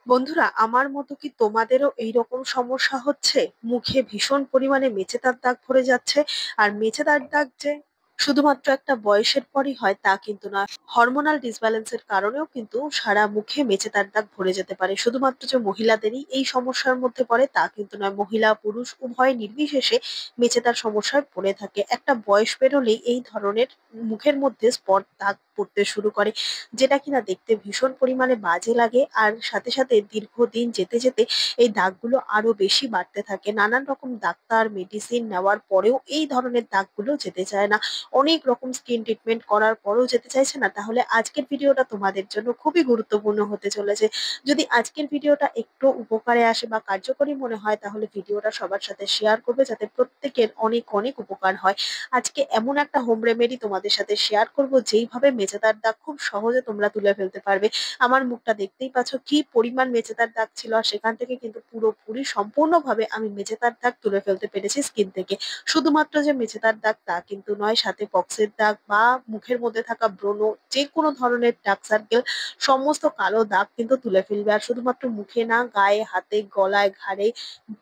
বন্ধুরা, আমার মতো কি তোমাদেরও এইরকম সমস্যা হচ্ছে? মুখে ভীষণ পরিমাণে মেচেদার দাগ ভরে যাচ্ছে। আর মেচেদার দাগ যে শুধুমাত্র একটা বয়সের পরই হয় তা কিন্তু না। হরমোনাল ডিসব্যালেন্সের কারণেও কিন্তু সারা মুখে মেচেদার দাগ ভরে যেতে পারে। শুধুমাত্র যে মহিলাদেরই এই সমস্যার মধ্যে পড়ে তা কিন্তু নয়, মহিলা পুরুষ উভয় নির্বিশেষে মেচেদার সমস্যায় পড়ে থাকে। একটা বয়স পেরোলেই এই ধরনের মুখের মধ্যে স্পট দাগ পড়তে শুরু করে, যেটা কিনা দেখতে ভীষণ পরিমাণে বাজে লাগে। আর সাথে সাথে দীর্ঘদিন যেতে যেতে এই দাগগুলো আরো বেশি বাড়তে থাকে। নানান রকম ডাক্তার মেডিসিন নেওয়ার পরেও এই ধরনের দাগগুলো যেতে চায় না। অনেক রকম স্কিন ট্রিটমেন্ট করার পরেও যেতে চাইছে না। তাহলে আজকের ভিডিওটা তোমাদের জন্য খুবই গুরুত্বপূর্ণ হতে চলেছে। যদি আজকের ভিডিওটা একটু উপকারে আসে বা কার্যকরী মনে হয়, তাহলে ভিডিওটা সবার সাথে শেয়ার করবে, যাতে প্রত্যেকের অনেক অনেক উপকার হয়। আজকে এমন একটা হোম রেমেডি তোমাদের সাথে শেয়ার করব, যেইভাবে মেচেদার দাগ খুব সহজে তোমরা তুলে ফেলতে পারবে। আমার মুখটা দেখতেই পাচ্ছ কি পরিমাণ মেচেদার দাগ ছিল, আর সেখান থেকে কিন্তু পুরোপুরি সম্পূর্ণভাবে আমি মেচেদার দাগ তুলে ফেলতে পেরেছি স্কিন থেকে। শুধুমাত্র যে মেচেদার দাগ তা কিন্তু নয়, সাথে পক্সের দাগ বা মুখের মধ্যে থাকা ব্রণ, যে কোনো ধরনের ডার্ক সার্কেল, সমস্ত কালো দাগ কিন্তু তুলে ফেলবে। আর শুধুমাত্র মুখে না, গায়ে, হাতে, গলায়, ঘাড়ে,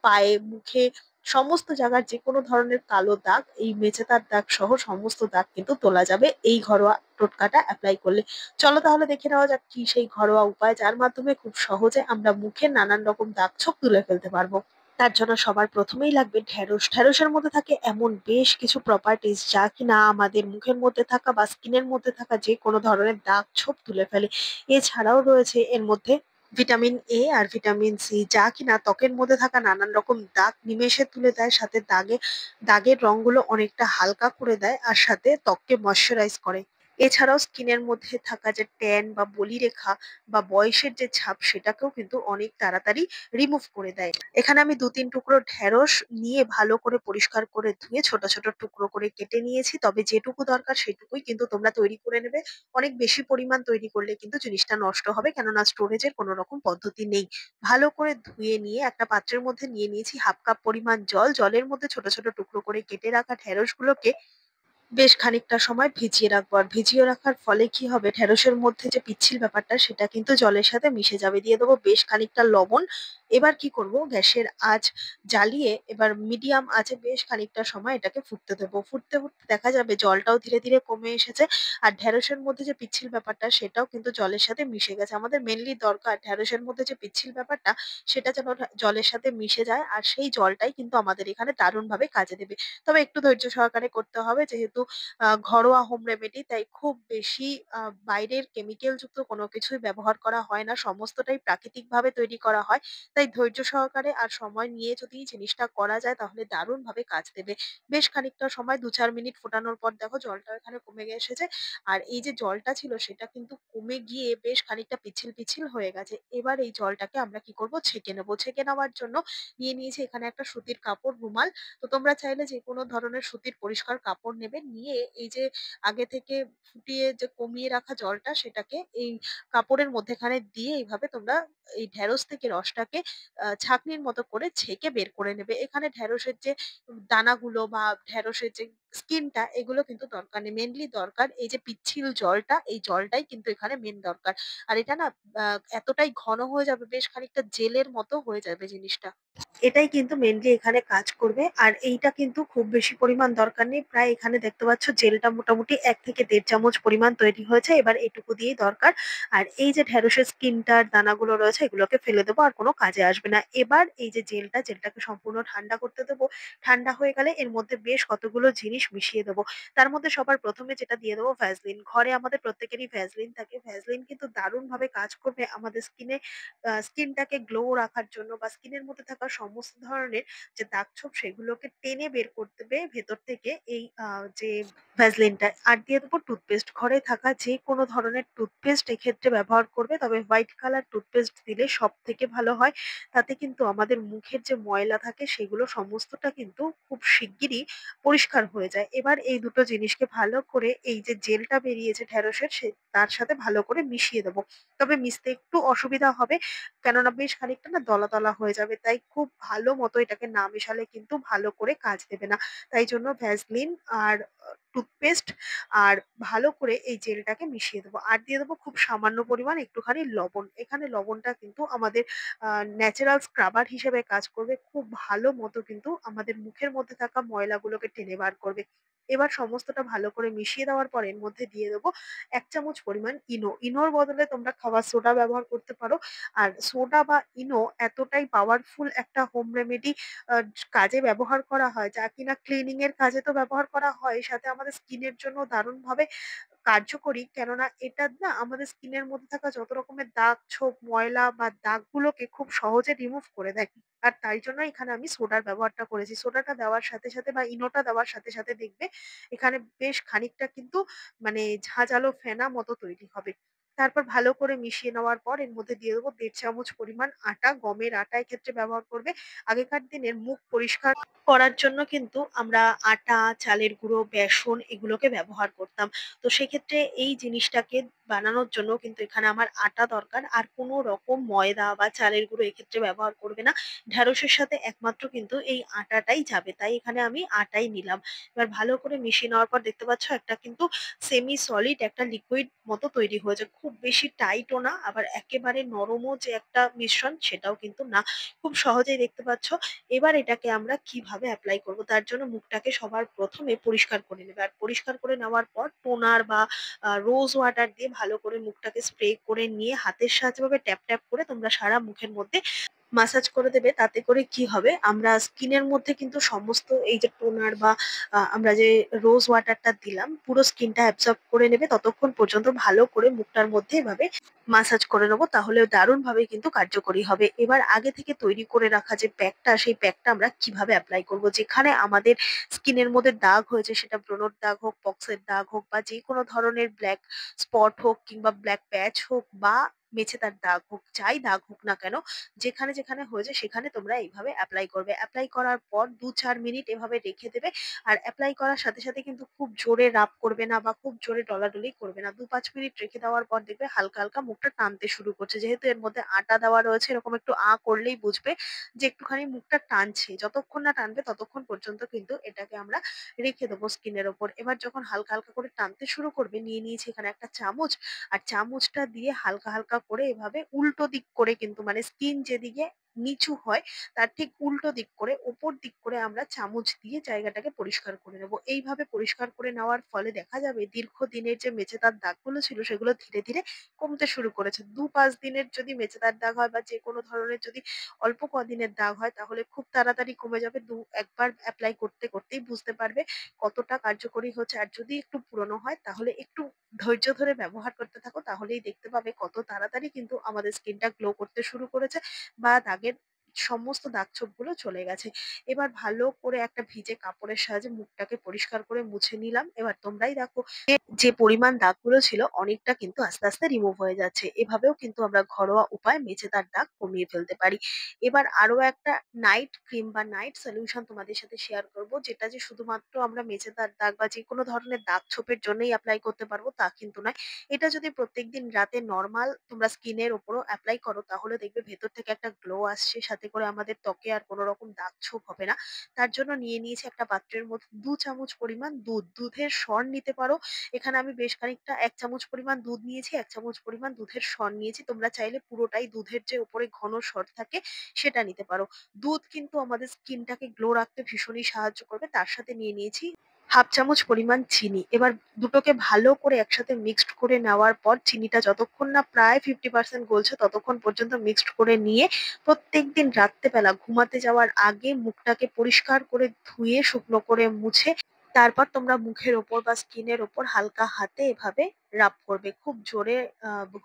পায়ে, মুখে, সমস্ত জায়গার যে কোনো ধরনের কালো দাগ, এই মেচেদার দাগ সহ সমস্ত দাগ কিন্তু তোলা যাবে এই ঘরোয়া টোটকাটা অ্যাপ্লাই করলে। চলো তাহলে দেখে নেওয়া যাক কি সেই ঘরোয়া উপায়, যার মাধ্যমে খুব সহজে আমরা মুখে নানান রকম দাগ ছোপ তুলে ফেলতে পারবো। তার জন্য সবার প্রথমেই লাগবে ঢেঁড়স। ঢেঁড়সের মধ্যে থাকে এমন বেশ কিছু প্রপার্টিজ, যা কিনা আমাদের মুখের মধ্যে থাকা বা স্কিনের মধ্যে থাকা যে কোনো ধরনের দাগ ছোপ তুলে ফেলে। এছাড়াও রয়েছে এর মধ্যে ভিটামিন এ আর ভিটামিন সি, যা কিনা ত্বকের মধ্যে থাকা নানান রকম দাগ নিমেষে তুলে দেয়, সাথে দাগের রংগুলো অনেকটা হালকা করে দেয়, আর সাথে ত্বককে ময়শ্চারাইজ করে। এছাড়াও স্কিনের মধ্যে থাকা যে ট্যান বা বলিরেখা বা বয়সের যে ছাপ, সেটাকেও কিন্তু অনেক তাড়াতাড়ি রিমুভ করে দেয়। এখানে আমি 2-3 টুকরো ঢেঁড়স নিয়ে ভালো করে পরিষ্কার করে ধুয়ে ছোট ছোট টুকরো করে কেটে নিয়েছি। তবে যেটুকু দরকার সেটুকুই কিন্তু তোমরা তৈরি করে নেবে। অনেক বেশি পরিমাণ তৈরি করলে কিন্তু জিনিসটা নষ্ট হবে, কেননা স্টোরেজের কোনো রকম পদ্ধতি নেই। ভালো করে ধুয়ে নিয়ে একটা পাত্রের মধ্যে নিয়ে নিয়েছি হাফ কাপ পরিমাণ জল। জলের মধ্যে ছোট ছোট টুকরো করে কেটে রাখা ঢেঁড়সগুলোকে বেশ খানিকটা সময় ভিজিয়ে রাখবো। আর ভিজিয়ে রাখার ফলে কি হবে, ঢেঁড়সের মধ্যে যে পিচ্ছিল ব্যাপারটা সেটা কিন্তু জলের সাথে মিশে যাবে। দিয়ে দেবো বেশ খানিকটা লবণ। এবার কি করব, গ্যাসের আঁচ জ্বালিয়ে এবার মিডিয়াম আঁচে বেশ খানিকটা সময় এটাকে ফুটতে দেবো। ফুটতে ফুটতে দেখা যাবে জলটাও ধীরে ধীরে কমে এসেছে। আর ঢেঁড়সের মধ্যে যে পিচ্ছিল ব্যাপারটা সেটাও কিন্তু জলের সাথে মিশে গেছে। আমাদের মেনলি দরকার ঢেঁড়সের মধ্যে যে পিচ্ছিল ব্যাপারটা, সেটা যেন জলের সাথে মিশে যায়, আর সেই জলটাই কিন্তু আমাদের এখানে দারুণভাবে কাজে দেবে। তবে একটু ধৈর্য সহকারে করতে হবে, যেহেতু ঘরোয়া হোম রেমেডি, তাই খুব বেশি বাইরের কেমিক্যাল যুক্ত কোনো কিছুই ব্যবহার করা হয় না। সমস্তটাই প্রাকৃতিকভাবে তৈরি করা হয়। তাই ধৈর্য সহকারে আর সময় নিয়ে যদি জিনিসটা করা যায়, তাহলে দারুণভাবে কাজ দেবে। বেশ খানিকটা সময় 2-4 মিনিট ফোটানোর পর দেখো জলটা এখানে কমে এসেছে। আর এই যে জলটা ছিল সেটা কিন্তু কমে গিয়ে বেশ খানিকটা পিচ্ছিল পিচ্ছিল হয়ে গেছে। এবার এই জলটাকে আমরা কি করব, ছেঁকে নেবো। ছেঁকে নেওয়ার জন্য নিয়ে নিয়েছি এখানে একটা সুতির কাপড়, রুমাল। তো তোমরা চাইলে যে কোনো ধরনের সুতির পরিষ্কার কাপড় নেবে, নিয়ে এই যে আগে থেকে ফুটিয়ে যে কমিয়ে রাখা জলটা, সেটাকে এই কাপড়ের মধ্যেখানে দিয়ে এইভাবে তোমরা এই ঢেঁড়স থেকে রসটাকে ছাঁকনির মতো করে ছেঁকে বের করে নেবে। এখানে ঢেঁড়সের যে দানাগুলো বা ঢেঁড়সের যে স্কিনটা, এগুলো কিন্তু দরকার নেই। মেনলি দরকার এই যে পিচ্ছিল জলটা, এই জলটাই কিন্তু এখানে মেন দরকার। আর এটা না এতটাই ঘন হয়ে যাবে, বেশ খানিকটা জেলের মতো হয়ে যাবে জিনিসটা। এটাই কিন্তু মেনলি এখানে কাজ করবে। আর এইটা কিন্তু খুব বেশি পরিমাণ দরকার নেই। প্রায় এখানে দেখতে পাচ্ছ জেলটা মোটামুটি 1 থেকে 1.5 চামচ পরিমাণ তৈরি হয়েছে। এবার এটুকু দিয়েই দরকার। আর এই যে ঢেঁড়সের স্কিনটার দানাগুলো রয়েছে, এগুলোকে ফেলে দেবো, আর কোনো কাজে আসবে না। এবার এই যে জেলটাকে সম্পূর্ণ ঠান্ডা করতে দেবো। ঠান্ডা হয়ে গেলে এর মধ্যে বেশ কতগুলো জিনিস মিশিয়ে দেবো। তার মধ্যে সবার প্রথমে যেটা দিয়ে দেবো ভ্যাসলিন। ঘরে আমাদের প্রত্যেকেরই ভ্যাসলিন থাকে। ভ্যাসলিন কিন্তু দারুণভাবে কাজ করবে আমাদের স্কিনটাকে গ্লো রাখার জন্য, বা স্কিনের মধ্যে থাকা সমস্ত ধরনের যে দাগ-ছোপ সেগুলোকে টেনে বের করতে হবে ভেতর থেকে এই যে ভ্যাসলিনটা। আর দিয়ে দেবো টুথপেস্ট। ঘরে থাকা যে কোনো ধরনের টুথপেস্ট এক্ষেত্রে ব্যবহার করবে, তবে হোয়াইট কালার টুথপেস্ট দিলে সবথেকে ভালো হয়। তাতে কিন্তু আমাদের মুখের যে ময়লা থাকে সেগুলো সমস্তটা কিন্তু খুব শিগগিরই পরিষ্কার হয়ে হয়ে যায়। এবার এই দুটো জিনিসকে ভালো করে এই যে জেলটা বেরিয়েছে ঢেঁড়সের তার সাথে ভালো করে মিশিয়ে দেবো। তবে মিশতে একটু অসুবিধা হবে, কেননা বেশ খানিকটা না দলা দলা হয়ে যাবে, তাই খুব ভালো মতো এটাকে না মেশালে কিন্তু ভালো করে কাজ দেবে না। তাই জন্য ভ্যাসলিন আর টুথপেস্ট আর ভালো করে এই জেলটাকে মিশিয়ে দেবো, আর দিয়ে দেবো খুব সামান্য পরিমাণ একটুখানি লবণ। এখানে লবণটা কিন্তু আমাদের ন্যাচারাল স্ক্রাবার হিসেবে কাজ করবে, খুব ভালো মতো কিন্তু আমাদের মুখের মধ্যে থাকা ময়লাগুলোকে টেনে বার করবে। এবার সমস্তটা ভালো করে মিশিয়ে দেওয়ার পর এর মধ্যে দিয়ে দেবো 1 চামচ পরিমাণ ইনো। ইনোর বদলে তোমরা খাবার সোডা ব্যবহার করতে পারো। আর সোডা বা ইনো এতটাই পাওয়ারফুল একটা হোম রেমেডি কাজে ব্যবহার করা হয়, যা কিনা ক্লিনিং এর কাজে তো ব্যবহার করা হয়, সাথে আমাদের স্কিনের জন্য দারুণভাবে কার্যকরী। কেননা এটা না আমাদের স্কিনের মধ্যে থাকা যত রকমের দাগ ছোপ ময়লা বা দাগগুলোকে খুব সহজে রিমুভ করে দেয়। আর তাই জন্য এখানে আমি সোডার ব্যবহারটা করেছি। সোডাটা দেওয়ার সাথে সাথে বা ইনোটা দেওয়ার সাথে সাথে দেখবে এখানে বেশ খানিকটা কিন্তু মানে ঝাঁঝালো ফেনা মতো তৈরি হবে। তারপর ভালো করে মিশিয়ে নেওয়ার পর এর মধ্যে দিয়ে দেবো 1.5 চামচ পরিমাণ আটা। গমের আটা এক্ষেত্রে ব্যবহার করবে। আগেকার দিনের মুখ পরিষ্কার করার জন্য কিন্তু আমরা আটা, চালের গুঁড়ো, বেসন এগুলোকে ব্যবহার করতাম। তো সেক্ষেত্রে এই জিনিসটাকে বানানোর জন্য কিন্তু এখানে আমার আটা দরকার, আর কোনো রকম ময়দা বা চালের গুঁড়ো এক্ষেত্রে ব্যবহার করবে না। ঢ্যাঁড়সের সাথে একমাত্র কিন্তু এই আটাটাই যাবে, তাই এখানে আমি আটাই নিলাম। এবার ভালো করে মিশিয়ে নেওয়ার পর দেখতে পাচ্ছ একটা কিন্তু সেমি সলিড একটা লিকুইড মতো তৈরি হয়েছে, খুব বেশি টাইটও না আবার একেবারে নরমও যে একটা মিশ্রণ সেটাও কিন্তু না, খুব সহজেই দেখতে পাচ্ছ। এবার এটাকে আমরা কিভাবে অ্যাপ্লাই করব, তার জন্য মুখটাকে সবার প্রথমে পরিষ্কার করে নেবে, আর পরিষ্কার করে নেওয়ার পর টোনার বা রোজ ওয়াটার দিয়ে ভালো করে মুখটাকে স্প্রে করে নিয়ে হাতের সাহায্যে ভাবে ট্যাপ ট্যাপ করে তোমরা সারা মুখের মধ্যে মাসাজ করে দেবে। তাতে করে কি হবে, আমরা স্কিনের মধ্যে কিন্তু সমস্ত এই যে টোনার বা আমরা যে রোজ ওয়াটারটা দিলাম পুরো স্কিনটা অ্যাবজর্ব করে নেবে। ততক্ষণ পর্যন্ত ভালো করে মুখটার মধ্যে এভাবে মাসাজ করে নেবো, তাহলে দারুণ ভাবে কিন্তু কার্যকরী হবে। এবার আগে থেকে তৈরি করে রাখা যে প্যাকটা, সেই প্যাকটা আমরা কিভাবে অ্যাপ্লাই করব, যেখানে আমাদের স্কিনের মধ্যে দাগ হয়েছে, সেটা ব্রণর দাগ হোক, পক্সের দাগ হোক, বা যে কোনো ধরনের ব্ল্যাক স্পট হোক কিংবা ব্ল্যাক প্যাচ হোক বা মেছেতার দাগ হোক, যাই দাগ হোক না কেন, যেখানে যেখানে হয়েছে সেখানে তোমরা এইভাবে অ্যাপ্লাই করবে। অ্যাপ্লাই করার পর 2-4 মিনিট এভাবে রেখে দেবে। আর অ্যাপ্লাই করার সাথে সাথে কিন্তু খুব জোরে রাব করবে না বা খুব জোরে ডলাডলি করবে না। 2-5 মিনিট রেখে দেওয়ার পর দেখবে হালকা হালকা মুখটা টানতে শুরু করছে, যেহেতু এর মধ্যে আটা দেওয়া রয়েছে, এরকম একটু করলেই বুঝবে যে একটুখানি মুখটা টানছে। যতক্ষণ না টানবে ততক্ষণ পর্যন্ত কিন্তু এটাকে আমরা রেখে দেবো স্কিনের ওপর। এবার যখন হালকা হালকা করে টানতে শুরু করবে, নিয়ে নিয়েছি এখানে একটা চামচ, আর চামচটা দিয়ে হালকা হালকা করে এভাবে উল্টো দিক করে কিন্তু মানে স্কিন যেদিকে নিচু হয় তার ঠিক উল্টো দিক করে ওপর দিক করে আমরা চামচ দিয়ে জায়গাটাকে পরিষ্কার করে নেব। এইভাবে পরিষ্কার করে নেওয়ার ফলে দেখা যাবে দীর্ঘদিনের যে মেচেদার দাগগুলো ছিল সেগুলো ধীরে ধীরে কমতে শুরু করেছে। 2-5 দিনের যদি মেচেদার দাগ হয় বা যে কোনো ধরনের যদি অল্প কদিনের দাগ হয় তাহলে খুব তাড়াতাড়ি কমে যাবে। একবার অ্যাপ্লাই করতে করতেই বুঝতে পারবে কতটা কার্যকরী হচ্ছে। আর যদি একটু পুরনো হয় তাহলে একটু ধৈর্য ধরে ব্যবহার করতে থাকো, তাহলেই দেখতে পাবে কত তাড়াতাড়ি কিন্তু আমাদের স্কিনটা গ্লো করতে শুরু করেছে বা দাগের সমস্ত দাগ ছোপগুলো চলে গেছে। এবার ভালো করে একটা ভিজে কাপড়ের সাহায্যে মুখটাকে পরিষ্কার করে মুছে নিলাম। এবার তোমরাই দেখো যে পরিমাণ দাগগুলো ছিল অনেকটা কিন্তু আস্তে আস্তে রিমুভ হয়ে যাচ্ছে। এভাবেও কিন্তু আমরা ঘরোয়া উপায়ে মেছেদার দাগ কমিয়ে ফেলতে পারি। এবার আরো একটা নাইট ক্রিম বা নাইট সলিউশন তোমাদের সাথে শেয়ার করব, যেটা যে শুধুমাত্র আমরা মেছেদার দাগ বা যে কোনো ধরনের দাগ ছোপের জন্যই অ্যাপ্লাই করতে পারবো তা কিন্তু নয়। এটা যদি প্রত্যেকদিন রাতে নর্মাল তোমরা স্কিনের উপরও অ্যাপ্লাই করো তাহলে দেখবে ভেতর থেকে একটা গ্লো আসছে, সাথে করে আমাদের ত্বকে আর কোনো রকম দাগ ছোপ হবে না। তার জন্য নিয়ে নিয়েছি একটা পাত্রের মধ্যে 2 চামচ পরিমাণ দুধ। দুধের সর নিতে পারো। এখানে আমি বেশ খানিকটা 1 চামচ পরিমাণ দুধ নিয়েছি, 1 চামচ পরিমাণ দুধের সর নিয়েছি। তোমরা চাইলে পুরোটাই দুধের যে উপরে ঘন সর থাকে সেটা নিতে পারো। দুধ কিন্তু আমাদের স্কিনটাকে গ্লো রাখতে ভীষণই সাহায্য করবে। তার সাথে নিয়ে নিয়েছি 1/2 চামচ পরিমাণ চিনি। এবার দুটোকে ভালো করে একসাথে মিক্সড করে নেওয়ার পর চিনিটা যতক্ষণ না প্রায় 50% গলছে ততক্ষণ পর্যন্ত মিক্সড করে নিয়ে প্রত্যেকদিন রাত্রেবেলা ঘুমাতে যাওয়ার আগে মুখটাকে পরিষ্কার করে ধুয়ে শুকনো করে মুছে তারপর তোমরা মুখের ওপর বা স্কিনের ওপর হালকা হাতে এভাবে রাব করবে। খুব জোরে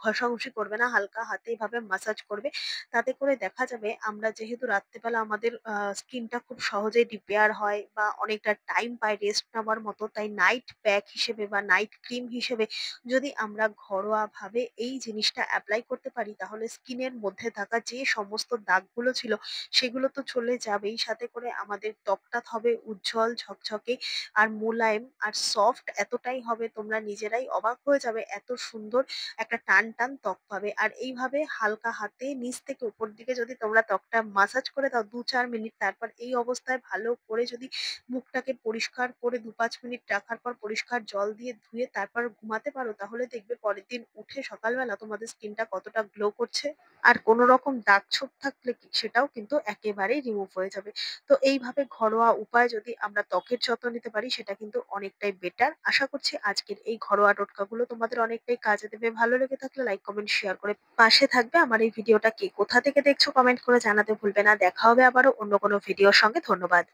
ঘষাঘষি করবে না, হালকা হাতে এভাবে মাসাজ করবে। তাতে করে দেখা যাবে আমরা যেহেতু রাত্রেবেলা আমাদের স্কিনটা খুব সহজেই রিপেয়ার হয় বা অনেকটা টাইম পায় রেস্ট নেওয়ার মতো, তাই নাইট প্যাক হিসেবে বা নাইট ক্রিম হিসেবে যদি আমরা ঘরোয়াভাবে এই জিনিসটা এপ্লাই করতে পারি, তাহলে স্কিনের মধ্যে থাকা যে সমস্ত দাগগুলো ছিল সেগুলো তো চলে যাবেই। সাথে করে আমাদের ত্বকটা হবে উজ্জ্বল, ঝকঝকে আর মোলায়েম আর সফট এতটাই হবে, তোমরা নিজেরাই অবাক হয়ে যাবে। এত সুন্দর একটা টান ত্বক পাবে। আর এইভাবে হালকা হাতে নিচ থেকে উপর দিকে যদি তোমরা ত্বকটা মাসাজ করে দাও ২-৪ মিনিট, তারপর এই অবস্থায় ভালো করে যদি মুখটাকে পরিষ্কার করে ২-৫ মিনিট রাখার পর পরিষ্কার জল দিয়ে ধুয়ে তারপর ঘুমাতে পারো, তাহলে দেখবে পরের দিন উঠে সকালবেলা তোমাদের স্কিনটা কতটা গ্লো করছে। আর কোনো রকম দাগ ছোপ থাকলে সেটাও কিন্তু একেবারেই রিমুভ হয়ে যাবে। তো এইভাবে ঘরোয়া উপায়ে যদি আমরা ত্বকের যত্ন নিতে পারি, সেটা কিন্তু অনেকটাই বেটার। আশা করছি আজকের এই ঘরোয়া টোটকাগুলো তোমাদের অনেকটাই কাজে দেবে। ভালো লেগে থাকলে লাইক, কমেন্ট, শেয়ার করে পাশে থাকবে। আমার এই ভিডিওটা কে কোথা থেকে দেখছো কমেন্ট করে জানাতে ভুলবে না। দেখা হবে আবারও অন্য কোনো ভিডিওর সঙ্গে। ধন্যবাদ।